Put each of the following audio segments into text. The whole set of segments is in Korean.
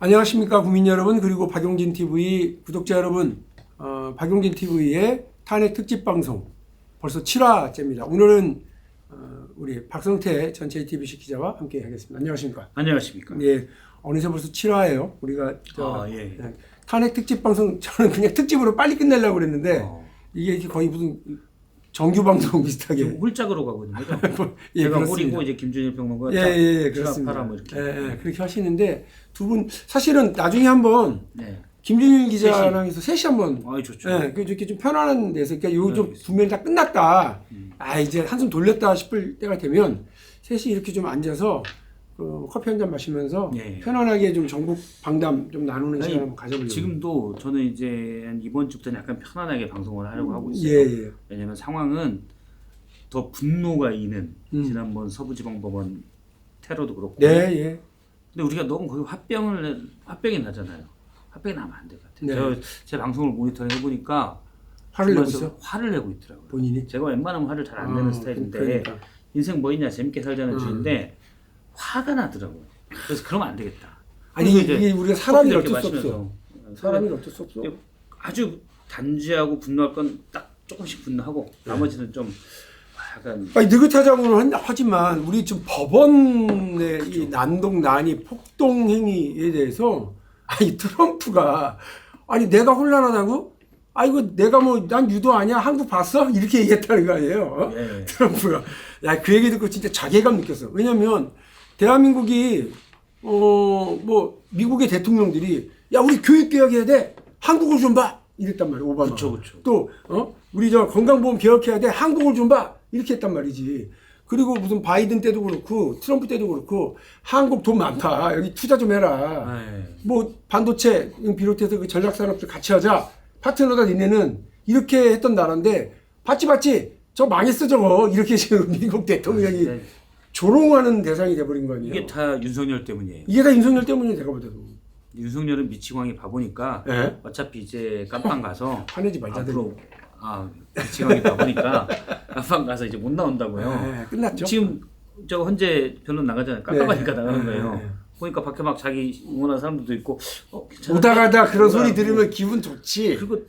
안녕하십니까 국민 여러분, 그리고 박용진 TV 구독자 여러분. 박용진 TV의 탄핵 특집 방송 벌써 7화째입니다. 오늘은 우리 박성태 전 JTBC 기자와 함께 하겠습니다. 안녕하십니까? 안녕하십니까? 예, 어느새 벌써 7화예요. 우리가 예. 탄핵 특집 방송 저는 그냥 특집으로 빨리 끝내려고 그랬는데 이게 거의 무슨 정규 방송 비슷하게 홀짝으로 가고 있는 거죠? 예, 제가 그렇습니다. 홀이고 이제 김준일 평론가 그렇습니다. 뭐 이렇게. 그렇게 하시는데 두 분 사실은 나중에 한번 김준일 기자랑 해서 셋이 한번 좋죠. 이렇게 좀 편안한 데서 그러니까 요즘 두 명이 다 끝났다. 이제 한숨 돌렸다 싶을 때가 되면 셋이 이렇게 좀 앉아서 커피 한 잔 마시면서 편안하게 좀 전국 방담 좀 나누는 시간 한번 가져보려고. 지금도 저는 이제 한 이번 주부터는 약간 편안하게 방송을 하려고 하고 있어요. 왜냐면 상황은 더 분노가 있는 지난번 서부지방법원 테러도 그렇고. 근데 우리가 너무 거기 화병이 나잖아요. 화병이 나면 안 될 것 같아요. 제 방송을 모니터링 해보니까 화를 내고 있어? 화를 내고 있더라고요. 본인이? 제가 웬만하면 화를 잘 안 내는 스타일인데 그러니까. 인생 뭐 있냐 재밌게 살자는 주인데 화가 나더라고요. 그래서 그러면 안 되겠다. 아니 이게 우리가 사람이 어쩔 수 없어. 사람이 어쩔 수 없어. 아주 단지하고 분노할 건 딱 조금씩 분노하고 나머지는 좀 약간 느긋하자고는 하지만 우리 지금 법원의 이 난동 난이 폭동 행위에 대해서 트럼프가 내가 혼란하다고? 이거 내가 난 유도 아니야? 한국 봤어? 이렇게 얘기했다는 거 아니에요? 트럼프가. 그 얘기 듣고 진짜 자괴감 느꼈어. 왜냐면 대한민국이 미국의 대통령들이 우리 교육 개혁해야 돼. 한국을 좀 봐. 이랬단 말이야. 오바마. 그쵸. 또 우리 건강보험 개혁해야 돼. 한국을 좀 봐. 이렇게 했단 말이지. 그리고 무슨 바이든 때도 그렇고 트럼프 때도 그렇고 한국 돈 많다. 여기 투자 좀 해라. 반도체 비롯해서 그 전략산업들 같이 하자. 파트너다 니네는 이렇게 했던 나라인데 봤지? 저 망했어 저거. 이렇게 지금 미국 대통령이 조롱하는 대상이 돼버린 거 아니에요. 이게 다 윤석열 때문이에요. 이게 다 윤석열 때문이에요. 내가 보더라도. 윤석열은 미치광이 바보니까 어차피 이제 깜빵 가서 화내지 말자대로. 미치광이 바보니까 깜빵 가서 이제 못 나온다고요. 끝났죠. 지금 저 헌재 변론 나가잖아요. 깜깜하니까 나가는 거예요. 보니까 밖에 막 자기 응원하는 사람들도 있고 오다 가다 그런 소리 들으면 기분 좋지. 그리고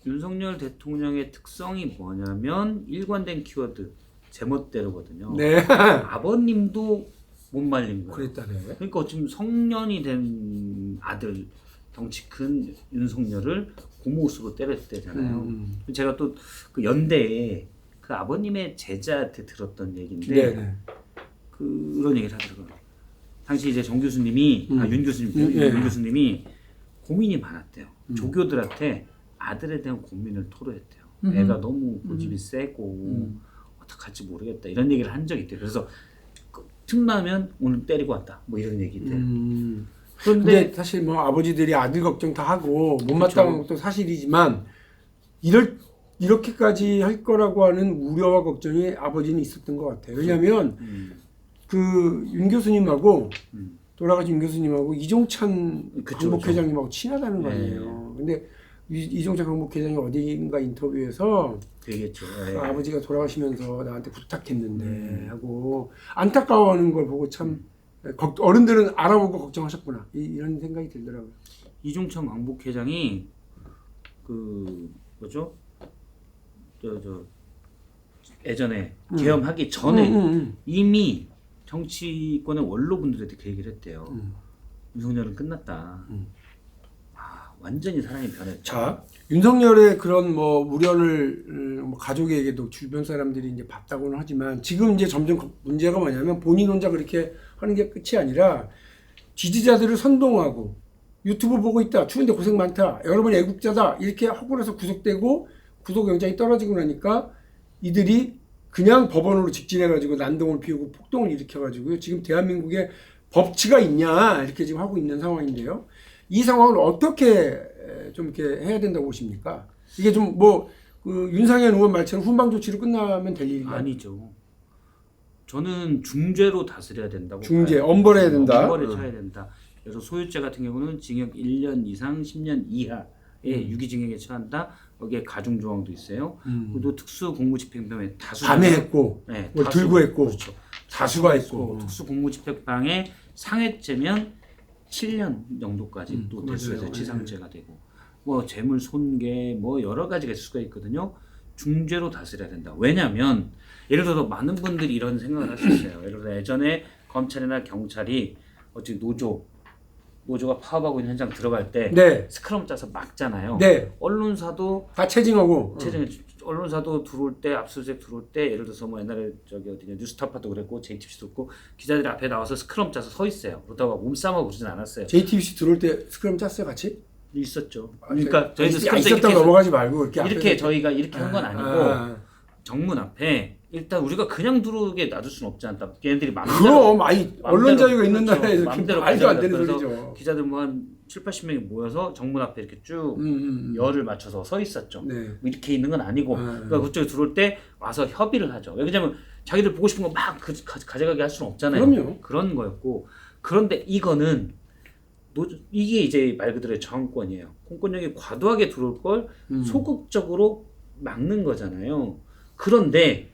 윤석열 대통령의 특성이 뭐냐면 일관된 키워드 제멋대로거든요. 아버님도 못 말린 거예요. 그랬다네. 그러니까 지금 성년이 된 아들 덩치 큰 윤석열을 고무수로 때렸대잖아요. 제가 또 그 연대에 그 아버님의 제자한테 들었던 얘기인데 그런 얘기를 하더라고요. 당시 이제 정 교수님이 윤 교수님이 고민이 많았대요. 조교들한테 아들에 대한 고민을 토로했대요. 애가 너무 고집이 세고 어떡할지 모르겠다 이런 얘기를 한 적이 있대요. 그래서 틈나면 오늘 때리고 왔다 뭐 이런 얘기인데 그런데 사실 아버지들이 아들 걱정 다 하고 못마땅한 것도 사실이지만 이렇게까지 할 거라고 하는 우려와 걱정이 아버지는 있었던 것 같아요. 왜냐하면 그 윤 교수님하고 돌아가신 윤 교수님하고 이종찬 광복회장님하고 친하다는 거 아니에요. 근데 이종찬 광복회장이 어딘가 인터뷰에서 되겠죠. 아버지가 돌아가시면서 나한테 부탁했는데 하고 안타까워하는 걸 보고 참 어른들은 알아보고 걱정하셨구나 이런 생각이 들더라고요. 이종찬 광복회장이 그 뭐죠? 저 예전에 계엄하기 전에 이미 정치권의 원로분들한테 그 얘기를 했대요. 윤석열은 끝났다. 완전히 사람이 변했다. 자, 윤석열의 그런 우려를 가족에게도 주변 사람들이 이제 봤다고는 하지만 지금 이제 점점 문제가 뭐냐면 본인 혼자 그렇게 하는 게 끝이 아니라 지지자들을 선동하고 유튜브 보고 있다. 추운데 고생 많다. 여러분 애국자다. 이렇게 하고 나서 구속되고 구속영장이 떨어지고 나니까 이들이 그냥 법원으로 직진해가지고 난동을 피우고 폭동을 일으켜가지고 지금 대한민국에 법치가 있냐 이렇게 지금 하고 있는 상황인데요. 이 상황을 어떻게 좀 이렇게 해야 된다고 보십니까? 이게 좀 그 윤상현 의원 말처럼 훈방 조치로 끝나면 될 일인가요? 아니죠. 저는 중죄로 다스려야 된다고. 중죄, 엄벌해야 된다. 엄벌에 쳐야 된다. 그래서 소유죄 같은 경우는 징역 1년 이상 10년 이하의 유기징역에 처한다. 여기에 가중 조항도 있어요. 그리고 특수 공무집행범에 다수 밤에 했고, 들고 했고, 그렇죠. 다수가 했고, 특수 공무집행방해 상해죄면 7년 정도까지 또 맞아요. 됐어요. 지상죄가 되고 뭐 재물 손괴 뭐 여러 가지가 있을 수가 있거든요. 중죄로 다스려야 된다. 왜냐하면 예를 들어 많은 분들이 이런 생각을 할 수 있어요. 예를 들어 예전에 검찰이나 경찰이 어찌 노조가 파업하고 있는 현장 들어갈 때 네. 스크럼 짜서 막잖아요. 네. 언론사도 다 체증하고. 언론사도 들어올 때 압수수색 들어올 때 예를 들어서 뭐 옛날에 저기 어디냐 뉴스타파도 그랬고 JTBC도 그렇고 기자들이 앞에 나와서 스크럼 짜서 서 있어요. 그러다가 몸싸움하고 그러진 않았어요. JTBC 들어올 때 스크럼 짰어요, 같이? 있었죠. 그러니까 저희도 스크럼 있었다고 넘어가지 말고 이렇게 저희가 이렇게 한 건 아니고 정문 앞에 일단 우리가 그냥 들어오게 놔둘 수는 없지 않다. 걔네들이 그럼 언론 자유가 있는 그렇죠. 나라에서 마음대로 말도 안 되는 그래서 소리죠. 기자들 뭐 한 7, 80명이 모여서 정문 앞에 이렇게 쭉 열을 맞춰서 서 있었죠. 네. 뭐 이렇게 있는 건 아니고 그러니까 그쪽에 들어올 때 와서 협의를 하죠. 왜냐면 자기들 보고 싶은 거 막 가져가게 할 수는 없잖아요. 그럼요. 그런 거였고 그런데 이거는 이게 이제 말 그대로 저항권이에요. 공권력이 과도하게 들어올 걸 소극적으로 막는 거잖아요. 그런데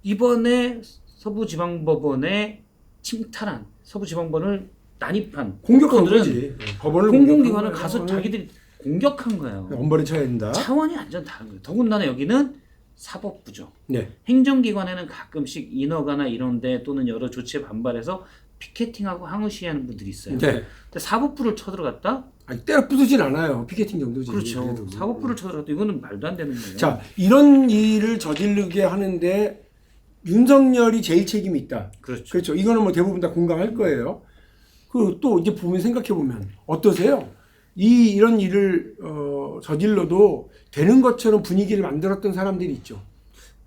이번에 서부지방법원에 침탈한 서부지방법원을 난입한 공격한 것들은 거지. 법원을 공공기관을 가서 자기들이 공격한 거예요. 엄벌에 쳐야 된다. 차원이 완전 다른 거예요. 더군다나 여기는 사법부죠. 네. 행정기관에는 가끔씩 인허가나 이런데 또는 여러 조치에 반발해서 피켓팅하고 항의 시위하는 분들이 있어요. 네. 근데 사법부를 쳐들어갔다? 아니, 때려 부수진 않아요. 피켓팅 정도지. 그렇죠. 그래도. 사법부를 쳐들어갔다. 이거는 말도 안 되는 거예요. 자, 이런 일을 저지르게 하는데 윤석열이 제일 책임이 있다. 그렇죠. 그렇죠. 이거는 뭐 대부분 다 공감할 거예요. 그 또 이제 보면 생각해 보면 어떠세요? 이런 일을 저질러도 되는 것처럼 분위기를 만들었던 사람들이 있죠.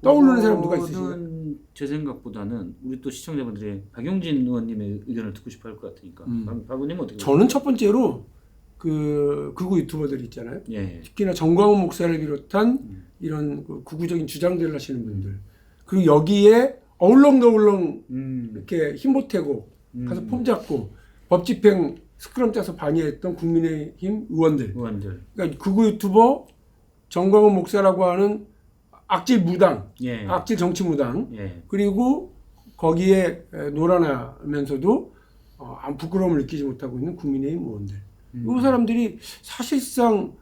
떠오르는 사람 누가 있으신가요? 제 생각보다는 우리 또 시청자분들이 박용진 의원님의 의견을 듣고 싶어 할 것 같으니까 박 의원님은 어떻게 저는 첫 번째로 그 극우 유튜버들 있잖아요. 예. 특히나 정광훈 목사를 비롯한 이런 그 극우적인 주장들을 하시는 분들 그리고 여기에 어울렁더울렁 이렇게 힘보태고 가서 폼 잡고 법 집행 스크럼 짜서 반의했던 국민의힘 의원들. 그러니까 극우 유튜버 정광훈 목사라고 하는 악질 무당, 예. 악질 정치 무당, 예. 그리고 거기에 놀아나면서도 아무 부끄러움을 느끼지 못하고 있는 국민의힘 의원들. 이 사람들이 사실상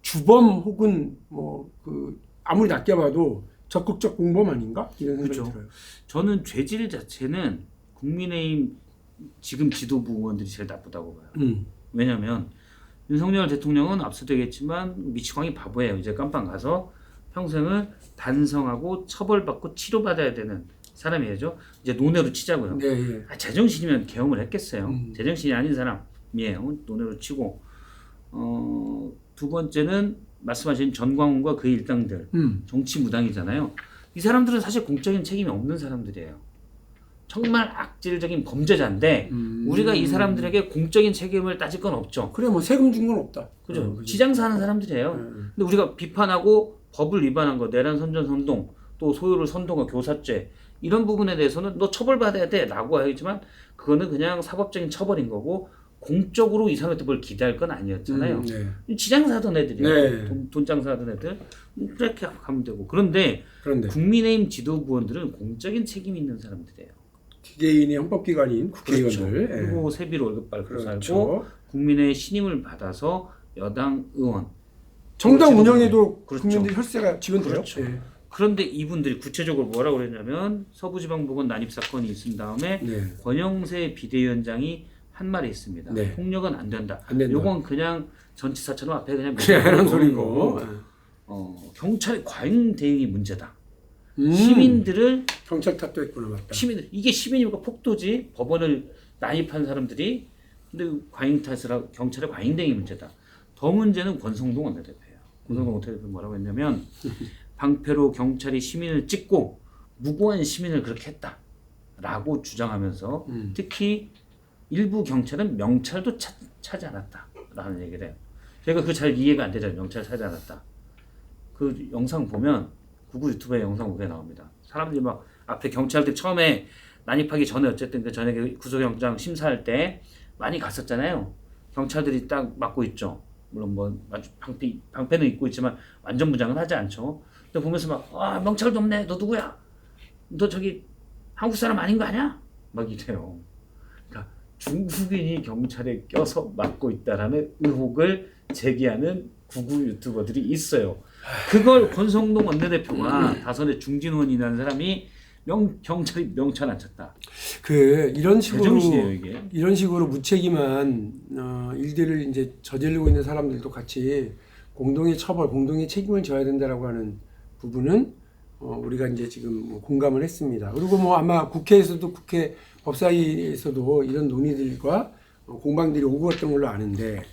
주범 혹은 뭐 그 아무리 낮게 봐도 적극적 공범 아닌가 이런 생각이 그렇죠. 들어요. 저는 죄질 자체는 국민의힘 지금 지도부 의원들이 제일 나쁘다고 봐요. 왜냐하면 윤석열 대통령은 앞서도 얘기했지만 미치광이 바보예요. 이제 깜빵 가서 평생을 반성하고 처벌받고 치료받아야 되는 사람이죠. 이제 논외로 치자고요. 네, 예. 제정신이면 계엄을 했겠어요. 제정신이 아닌 사람이에요. 논외로 치고 두 번째는 말씀하신 전광훈과 그 일당들 정치 무당이잖아요. 이 사람들은 사실 공적인 책임이 없는 사람들이에요. 정말 악질적인 범죄자인데 우리가 이 사람들에게 공적인 책임을 따질 건 없죠. 그래 뭐 세금 준 건 없다. 그죠? 그죠. 지장사하는 사람들이에요. 근데 우리가 비판하고 법을 위반한 거, 내란 선전 선동, 또 소유를 선동한 교사죄 이런 부분에 대해서는 너 처벌받아야 돼라고 하지만 그거는 그냥 사법적인 처벌인 거고 공적으로 이 사람한테 뭘 기대할 건 아니었잖아요. 네. 지장사하던 애들이에요. 네. 돈 장사하던 애들 그렇게 가면 되고 그런데 그런데 국민의힘 지도부원들은 공적인 책임이 있는 사람들이에요. 개개인이 헌법기관인 국회의원들. 그렇죠. 예. 그리고 세비로 월급 받고 그렇죠. 살고 국민의 신임을 받아서 여당 의원 정당 운영에도 그렇죠. 국민들 혈세가 지원돼요. 그렇죠. 예. 그런데 이분들이 구체적으로 뭐라고 그랬냐면 서부지방법원 난입 사건이 있은 다음에 네. 권영세 비대위원장이 한 말이 있습니다. 네. 폭력은 안 된다. 안 된다. 요건 그냥 전치사처럼 앞에 그냥 하는 소리고. 경찰의 과잉 대응이 문제다. 음. 시민들을 경찰 탓도 했구나 맞다. 시민들 이게 시민이니까 폭도지 법원을 난입한 사람들이 근데 과잉 탓을 하고 경찰의 과잉 대응이 문제다. 더 문제는 권성동 원내대표예요. 권성동 원내대표 뭐라고 했냐면 방패로 경찰이 시민을 찍고 무고한 시민을 그렇게 했다라고 주장하면서 특히 일부 경찰은 명찰도 차지 않았다라는 얘기를 해요. 제가 그 잘 이해가 안 되잖아요. 명찰 차지 않았다. 그 영상 보면 구글 유튜브에 영상 보게 나옵니다. 사람들이 막 앞에 경찰들 처음에 난입하기 전에 어쨌든 그 전에 구속영장 심사할 때 많이 갔었잖아요. 경찰들이 딱 맡고 있죠. 물론 뭐 방패는 입고 있지만 완전 무장은 하지 않죠. 근데 보면서 막 명찰도 없네. 너 누구야? 너 저기 한국 사람 아닌 거 아니야? 막 이래요. 그러니까 중국인이 경찰에 껴서 맡고 있다라는 의혹을 제기하는 구구 유튜버들이 있어요. 그걸 권성동 원내대표가 다선의 중진원이라는 사람이 경찰이 명찰 안 쳤다. 이런 제정신이에요 이게. 이런 식으로 무책임한 일들을 이제 저지르고 있는 사람들도 같이 공동의 처벌, 공동의 책임을 져야 된다라고 하는 부분은 우리가 이제 지금 뭐 공감을 했습니다. 그리고 뭐 아마 국회에서도 국회 법사위에서도 이런 논의들과 공방들이 오고 갔던 걸로 아는데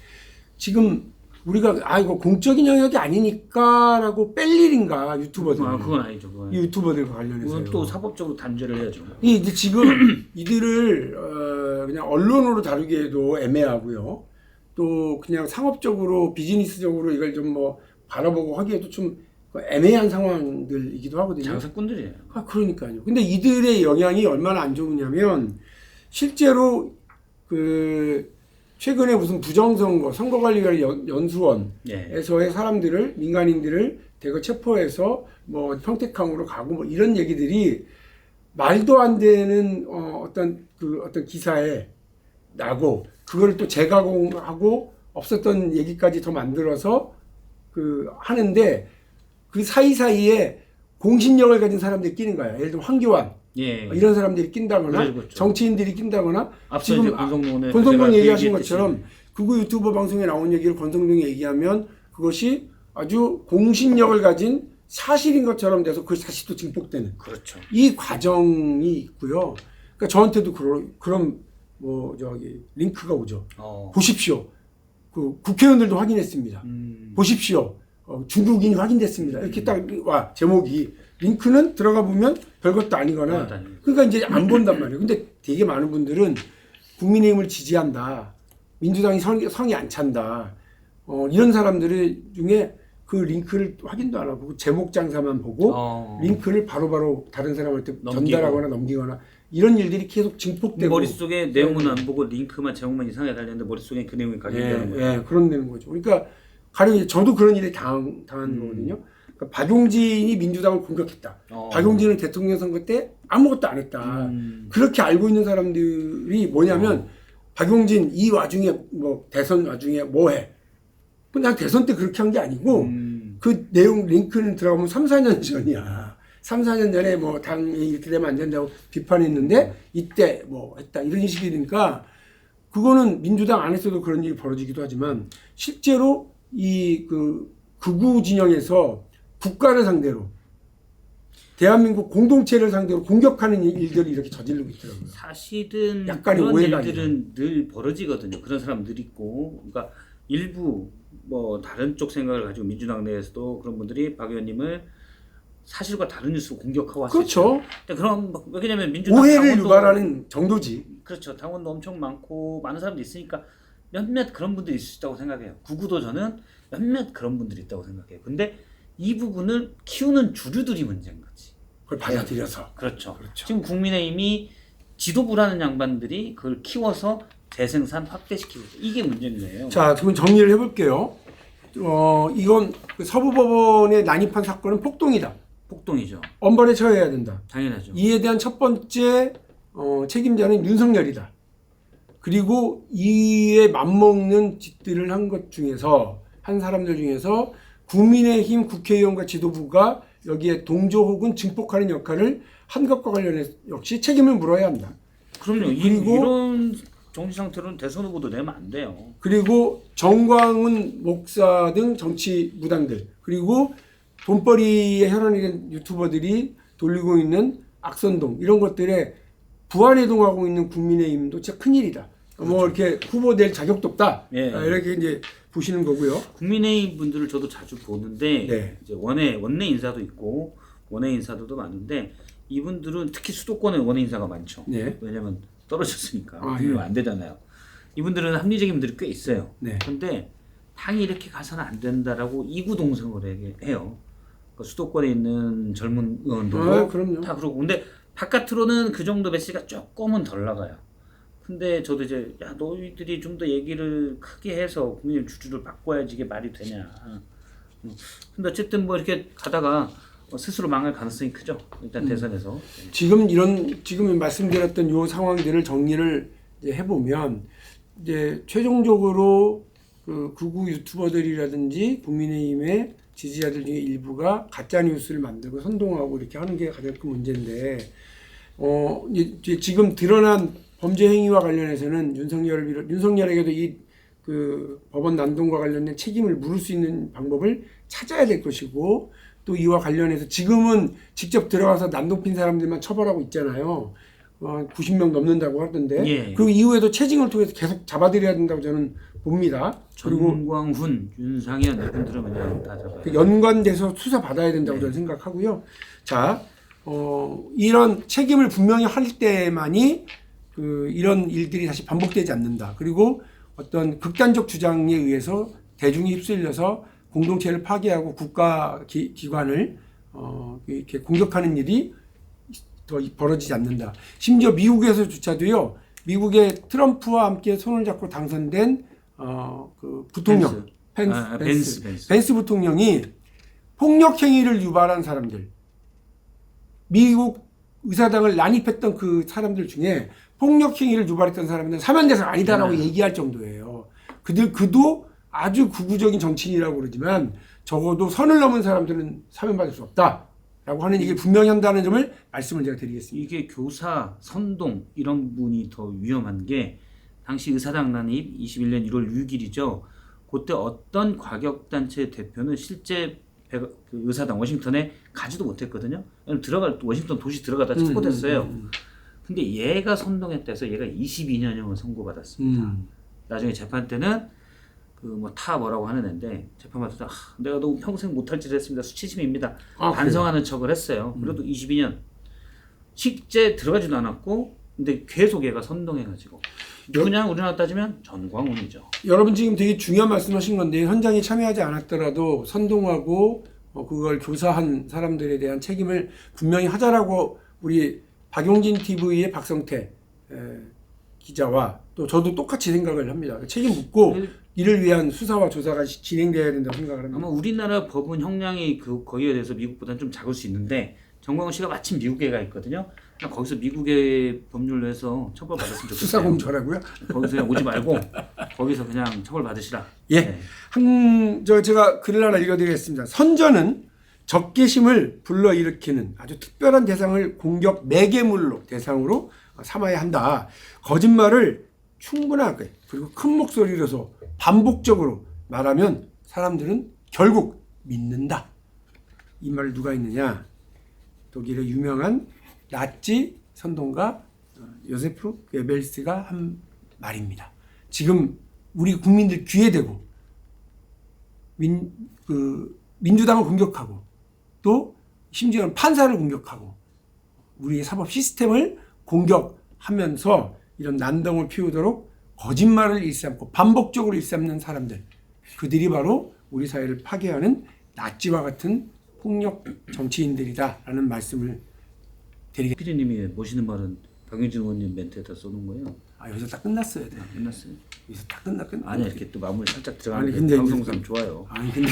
지금 우리가 이거 공적인 영역이 아니니까라고 뺄 일인가 유튜버들. 그건 아니죠. 그건. 이 유튜버들과 관련해서. 그건 또 사법적으로 단죄를 해야죠. 이제 지금 이들을 그냥 언론으로 다루기에도 애매하고요. 또 그냥 상업적으로 비즈니스적으로 이걸 좀 뭐 바라보고 하기에도 좀 애매한 상황들이기도 하거든요. 장사꾼들이에요. 그러니까요. 근데 이들의 영향이 얼마나 안 좋으냐면 실제로 최근에 무슨 부정선거 선거관리위원회 연수원에서의 사람들을 민간인들을 대거 체포해서 뭐 평택항으로 가고 뭐 이런 얘기들이 말도 안 되는 어떤 기사에 나고 그거를 또 재가공하고 없었던 얘기까지 더 만들어서 하는데 그 사이사이에 공신력을 가진 사람들이 끼는 거야. 예를 들면 황교안 이런 사람들이 낀다거나 그렇죠. 정치인들이 낀다거나 지금 권성동 얘기하신 것처럼 극우 유튜버 방송에 나온 얘기를 권성동이 얘기하면 그것이 아주 공신력을 가진 사실인 것처럼 돼서 그 사실도 증폭되는 그렇죠. 이 과정이 있고요. 그러니까 저한테도 그런 링크가 오죠. 보십시오. 국회의원들도 확인했습니다. 보십시오. 중국인이 확인됐습니다. 이렇게 딱 와 제목이 링크는 들어가 보면 별것도 아니거나 그러니까 이제 안 본단 말이에요. 근데 되게 많은 분들은 국민의힘을 지지한다. 민주당이 성이 안 찬다. 이런 사람들 중에 그 링크를 확인도 안 하고 제목 장사만 보고 링크를 바로바로 다른 사람한테 전달하거나 넘기거나 이런 일들이 계속 증폭되고 머릿속에 내용은 안 보고 링크만 제목만 이상하게 달렸는데 머릿속에 그 내용이 각인되는 거예요. 그런 되는 거죠. 그러니까 가령 저도 그런 일에 당한 거거든요. 그러니까 박용진이 민주당을 공격했다. 박용진은 대통령 선거 때 아무것도 안 했다. 그렇게 알고 있는 사람들이 뭐냐면 박용진 이 와중에 뭐 대선 와중에 뭐 해? 난 대선 때 그렇게 한 게 아니고 그 내용 링크는 들어가면 3, 4년 전이야. 3, 4년 전에 뭐 당이 이렇게 되면 안 된다고 비판했는데 이때 뭐 했다 이런 식이니까 그거는 민주당 안에서도 그런 일이 벌어지기도 하지만 실제로 이 극우 진영에서 국가를 상대로 대한민국 공동체를 상대로 공격하는 일들이 이렇게 저지르고 있더라고요. 사실은 약간의 그런 오해가 일들은 늘 벌어지거든요. 그런 사람 늘 있고, 그러니까 일부 뭐 다른 쪽 생각을 가지고 민주당 내에서도 그런 분들이 박 의원님을 사실과 다른 뉴스로 공격하고 왔어요. 그렇죠. 그런 왜냐면 민주당 오해를 당원도, 유발하는 정도지. 그렇죠. 당원도 엄청 많고 많은 사람들이 있으니까 몇몇 그런 분들이 있을 수 있다고 생각해요. 구구도 저는 몇몇 그런 분들이 있다고 생각해요. 근데 이 부분을 키우는 주류들이 문제인 거지. 그걸 받아들여서. 그렇죠. 지금 국민의힘이 지도부라는 양반들이 그걸 키워서 재생산 확대시키고 있죠. 이게 문제인 거예요. 자, 그럼 정리를 해볼게요. 이건 서부법원에 난입한 사건은 폭동이다. 폭동이죠. 엄벌에 처해야 된다. 당연하죠. 이에 대한 첫 번째 책임자는 윤석열이다. 그리고 이에 맞먹는 짓들을 한 것 중에서 한 사람들 중에서 국민의힘 국회의원과 지도부가 여기에 동조 혹은 증폭하는 역할을 한 것과 관련해서 역시 책임을 물어야 한다. 그럼요. 그리고 이런 정치 상태로는 대선 후보도 내면 안 돼요. 그리고 정광훈 목사 등 정치 무당들 그리고 돈벌이에 혈안이 된 유튜버들이 돌리고 있는 악선동 이런 것들에 부안해동하고 있는 국민의힘도 진짜 큰일이다. 그렇죠. 뭐 이렇게 후보될 자격도 없다. 이렇게 이제 보시는 거고요. 국민의힘 분들을 저도 자주 보는데 네. 이제 원내 인사도 있고 원외 인사들도 많은데 이분들은 특히 수도권에 원외 인사가 많죠. 네. 왜냐면 떨어졌으니까 예. 안 되잖아요. 이분들은 합리적인 분들이 꽤 있어요. 네. 그런데 당이 이렇게 가서는 안 된다라고 이구동성을 해요. 그러니까 수도권에 있는 젊은 의원들도 그럼요. 다 그러고 근데 바깥으로는 그 정도 메시지가 조금은 덜 나가요. 근데 저도 이제 야 너희들이 좀 더 얘기를 크게 해서 국민의 주주를 바꿔야지 이게 말이 되냐. 근데 어쨌든 뭐 이렇게 가다가 스스로 망할 가능성이 크죠. 일단 대선에서. 지금 말씀드렸던 요 상황들을 정리를 이제 해보면 이제 최종적으로 그 극우 유튜버들이라든지 국민의힘의 지지자들 중에 일부가 가짜 뉴스를 만들고 선동하고 이렇게 하는 게 가장 큰 문제인데, 이제 지금 드러난 범죄 행위와 관련해서는 윤석열에게도 이 그 법원 난동과 관련된 책임을 물을 수 있는 방법을 찾아야 될 것이고, 또 이와 관련해서 지금은 직접 들어가서 난동 핀 사람들만 처벌하고 있잖아요. 90명 넘는다고 하던데. 예. 그리고 이후에도 체징을 통해서 계속 잡아들여야 된다고 저는 봅니다. 그리고 전광훈, 윤상현 이분들은 그냥 다 잡아요. 연관돼서 수사 받아야 된다고 저는 생각하고요. 자, 이런 책임을 분명히 할 때만이 이런 일들이 다시 반복되지 않는다. 그리고 어떤 극단적 주장에 의해서 대중이 휩쓸려서 공동체를 파괴하고 국가 기관을 이렇게 공격하는 일이 더 벌어지지 않는다. 심지어 미국에서조차도요. 미국의 트럼프와 함께 손을 잡고 당선된 그 부통령 벤스 부통령이 폭력 행위를 유발한 사람들, 미국 의사당을 난입했던 그 사람들 중에 폭력 행위를 유발했던 사람들은 사면 대상 아니다라고 얘기할 정도예요. 그도 아주 극우적인 정치인이라고 그러지만 적어도 선을 넘은 사람들은 사면받을 수 없다라고 하는 얘기를 분명히 한다는 점을 말씀을 제가 드리겠습니다. 이게 교사, 선동 이런 분이 더 위험한 게 당시 의사당 난입 21년 1월 6일이죠. 그때 어떤 과격단체 대표는 실제 그 의사당 워싱턴에 가지도 못했거든요. 워싱턴 도시 들어가다 체포됐어요. 근데 얘가 선동했다 해서 얘가 22년형을 선고받았습니다. 나중에 재판 때는 뭐라고 하는 애인데 재판받아서 내가 너무 평생 못할 짓을 했습니다. 수치심입니다. 반성하는 척을 했어요. 그래도 22년 실제 들어가지도 않았고 근데 계속 얘가 선동해가지고 그냥 우리나라 따지면 전광훈이죠. 여러분 지금 되게 중요한 말씀하신 건데 현장에 참여하지 않았더라도 선동하고 그걸 교사한 사람들에 대한 책임을 분명히 하자라고 우리 박용진 TV의 박성태 기자와 또 저도 똑같이 생각을 합니다. 책임 묻고 이를 위한 수사와 조사가 진행돼야 된다고 생각을 합니다. 아마 우리나라 법은 형량이 거기에 대해서 미국보다는 좀 작을 수 있는데 정광훈 씨가 마침 미국에 가 있거든요. 거기서 미국의 법률로 해서 처벌받았으면 좋겠어요. 수사공조라고요? 거기서 그냥 오지 말고 거기서 그냥 처벌받으시라. 예. 제가 글을 하나 읽어드리겠습니다. 선전은 적개심을 불러일으키는 아주 특별한 대상을 공격 매개물로 대상으로 삼아야 한다. 거짓말을 충분하게 그리고 큰 목소리로서 반복적으로 말하면 사람들은 결국 믿는다. 이 말을 누가 했느냐? 독일의 유명한 나치 선동가 요세프 괴벨스가 한 말입니다. 지금 우리 국민들 귀에 대고 민주당을 공격하고 또 심지어는 판사를 공격하고 우리의 사법 시스템을 공격하면서 이런 난동을 피우도록 거짓말을 일삼고 반복적으로 일삼는 사람들, 그들이 바로 우리 사회를 파괴하는 나치와 같은 폭력 정치인들이다라는 말씀을 드리겠습니다. 피디님이 모시는 말은 박용진 의원님 멘트에다 쏘는 거예요. 여기서 다 끝났어야 돼. 끝났어요? 여기서 다 끝났. 아니 이렇게 또 마무리 살짝 들어가는 근데 방송상 좋아요. 근데